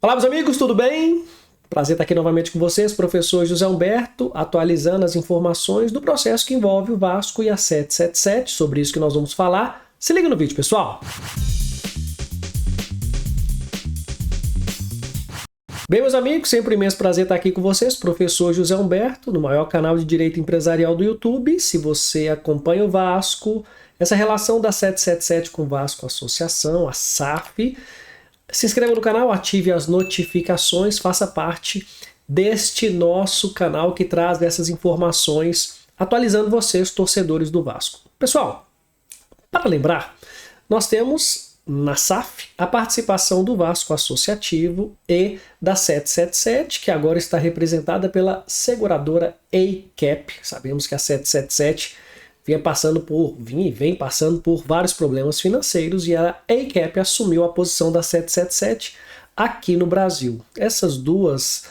Olá, meus amigos, tudo bem? Prazer estar aqui novamente com vocês, professor José Humberto, atualizando as informações do processo que envolve o Vasco e a 777, sobre isso que nós vamos falar. Se liga no vídeo, pessoal! Bem, meus amigos, sempre um imenso prazer estar aqui com vocês, professor José Humberto, no maior canal de direito empresarial do YouTube. Se você acompanha o Vasco, essa relação da 777 com o Vasco Associação, a SAF, se inscreva no canal, ative as notificações, faça parte deste nosso canal que traz essas informações, atualizando vocês, torcedores do Vasco. Pessoal, para lembrar, nós temos na SAF a participação do Vasco Associativo e da 777, que agora está representada pela seguradora ACAP. Sabemos que a 777 vem passando por vários problemas financeiros e a ACAP assumiu a posição da 777 aqui no Brasil. Essas duas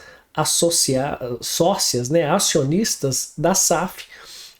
sócias, acionistas da SAF,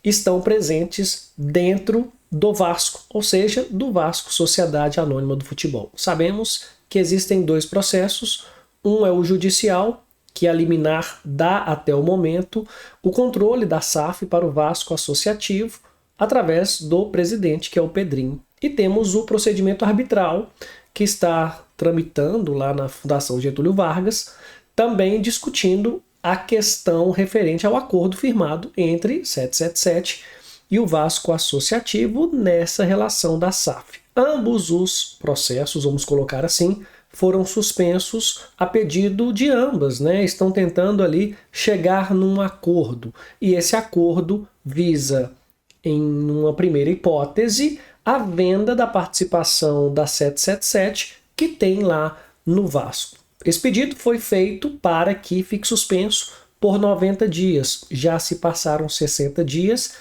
estão presentes dentro do Vasco, ou seja, do Vasco Sociedade Anônima do Futebol. Sabemos que existem dois processos, um é o judicial, que a liminar dá até o momento o controle da SAF para o Vasco Associativo, através do presidente, que é o Pedrinho. E temos o procedimento arbitral, que está tramitando lá na Fundação Getúlio Vargas, também discutindo a questão referente ao acordo firmado entre 777 e o Vasco Associativo nessa relação da SAF. Ambos os processos, vamos colocar assim, foram suspensos a pedido de ambas, Estão tentando ali chegar num acordo. E esse acordo visa, em uma primeira hipótese, a venda da participação da 777 que tem lá no Vasco. Esse pedido foi feito para que fique suspenso por 90 dias. Já se passaram 60 dias.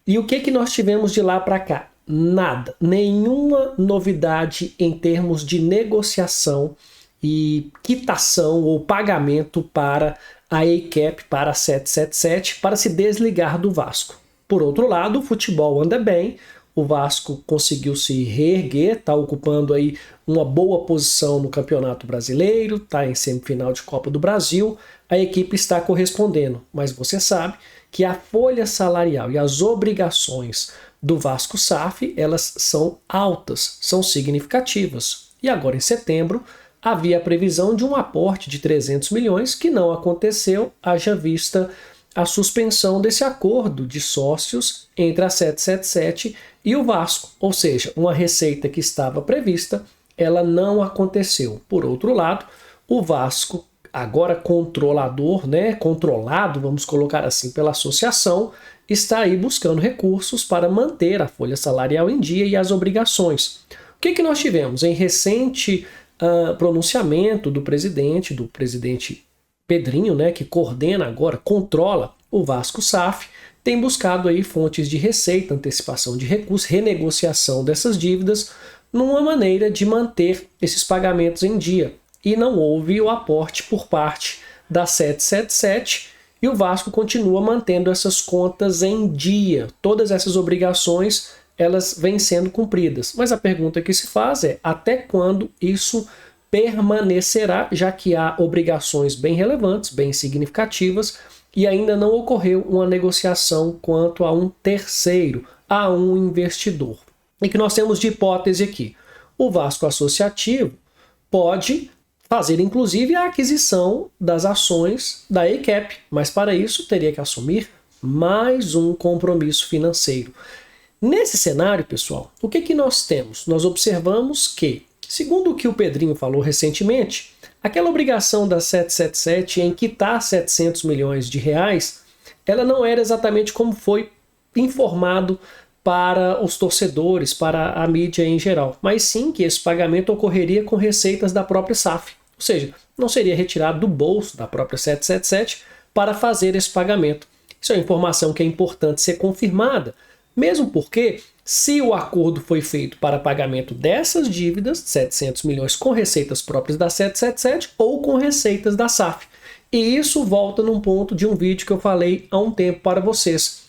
E o que nós tivemos de lá para cá? Nada. Nenhuma novidade em termos de negociação e quitação ou pagamento para a ACAP, para a 777, para se desligar do Vasco. Por outro lado, o futebol anda bem, o Vasco conseguiu se reerguer, está ocupando aí uma boa posição no Campeonato Brasileiro, está em semifinal de Copa do Brasil, a equipe está correspondendo, mas você sabe que a folha salarial e as obrigações do Vasco SAF, elas são altas, são significativas. E agora em setembro havia a previsão de um aporte de 300 milhões que não aconteceu, haja vista a suspensão desse acordo de sócios entre a 777 e o Vasco, ou seja, uma receita que estava prevista, ela não aconteceu. Por outro lado, o Vasco, agora controlado, vamos colocar assim, pela associação, está aí buscando recursos para manter a folha salarial em dia e as obrigações. O que nós tivemos? Em recente pronunciamento do presidente Pedrinho, que coordena agora, controla o Vasco SAF, tem buscado aí fontes de receita, antecipação de recursos, renegociação dessas dívidas, numa maneira de manter esses pagamentos em dia. E não houve o aporte por parte da 777 e o Vasco continua mantendo essas contas em dia. Todas essas obrigações, elas vêm sendo cumpridas. Mas a pergunta que se faz é até quando isso permanecerá, já que há obrigações bem relevantes, bem significativas, e ainda não ocorreu uma negociação quanto a um terceiro, a um investidor. E que nós temos de hipótese aqui? O Vasco Associativo pode fazer, inclusive, a aquisição das ações da ACAP, mas para isso teria que assumir mais um compromisso financeiro. Nesse cenário, pessoal, o que nós temos? Nós observamos que, segundo o que o Pedrinho falou recentemente, aquela obrigação da 777 em quitar 700 milhões de reais, ela não era exatamente como foi informado para os torcedores, para a mídia em geral, mas sim que esse pagamento ocorreria com receitas da própria SAF, ou seja, não seria retirado do bolso da própria 777 para fazer esse pagamento. Isso é uma informação que é importante ser confirmada, mesmo porque se o acordo foi feito para pagamento dessas dívidas, 700 milhões com receitas próprias da 777 ou com receitas da SAF. E isso volta num ponto de um vídeo que eu falei há um tempo para vocês.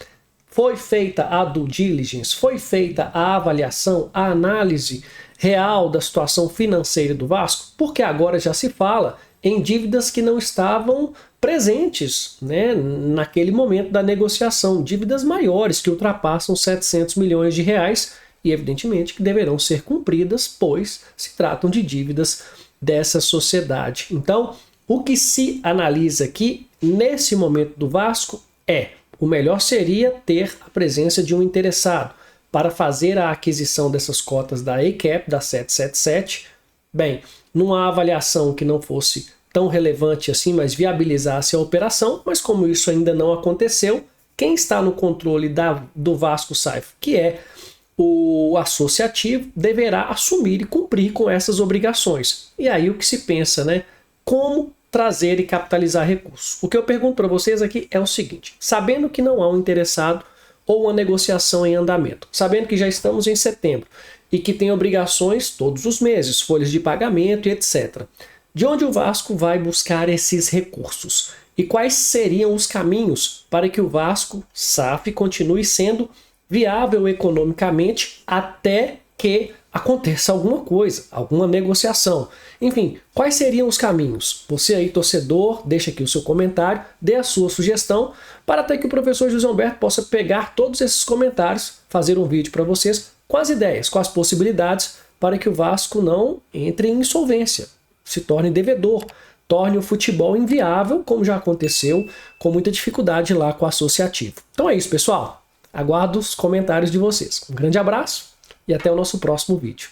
Foi feita a due diligence, foi feita a avaliação, a análise real da situação financeira do Vasco? Porque agora já se fala em dívidas que não estavam presentes, né, naquele momento da negociação, dívidas maiores que ultrapassam 700 milhões de reais e evidentemente que deverão ser cumpridas, pois se tratam de dívidas dessa sociedade. Então, o que se analisa aqui nesse momento do Vasco é: o melhor seria ter a presença de um interessado para fazer a aquisição dessas cotas da ACAP, da 777. Bem, numa avaliação que não fosse tão relevante assim, mas viabilizasse a operação, mas como isso ainda não aconteceu, quem está no controle do Vasco SAF, que é o associativo, deverá assumir e cumprir com essas obrigações. E aí o que se pensa, né? Como trazer e capitalizar recursos. O que eu pergunto para vocês aqui é o seguinte: sabendo que não há um interessado ou uma negociação em andamento, sabendo que já estamos em setembro e que tem obrigações todos os meses, folhas de pagamento e etc., de onde o Vasco vai buscar esses recursos? E quais seriam os caminhos para que o Vasco SAF continue sendo viável economicamente até que aconteça alguma coisa, alguma negociação? Enfim, quais seriam os caminhos? Você aí, torcedor, deixa aqui o seu comentário, dê a sua sugestão, para até que o professor José Humberto possa pegar todos esses comentários, fazer um vídeo para vocês com as ideias, com as possibilidades, para que o Vasco não entre em insolvência, se torne devedor, torne o futebol inviável, como já aconteceu, com muita dificuldade lá com o associativo. Então é isso, pessoal. Aguardo os comentários de vocês. Um grande abraço e até o nosso próximo vídeo.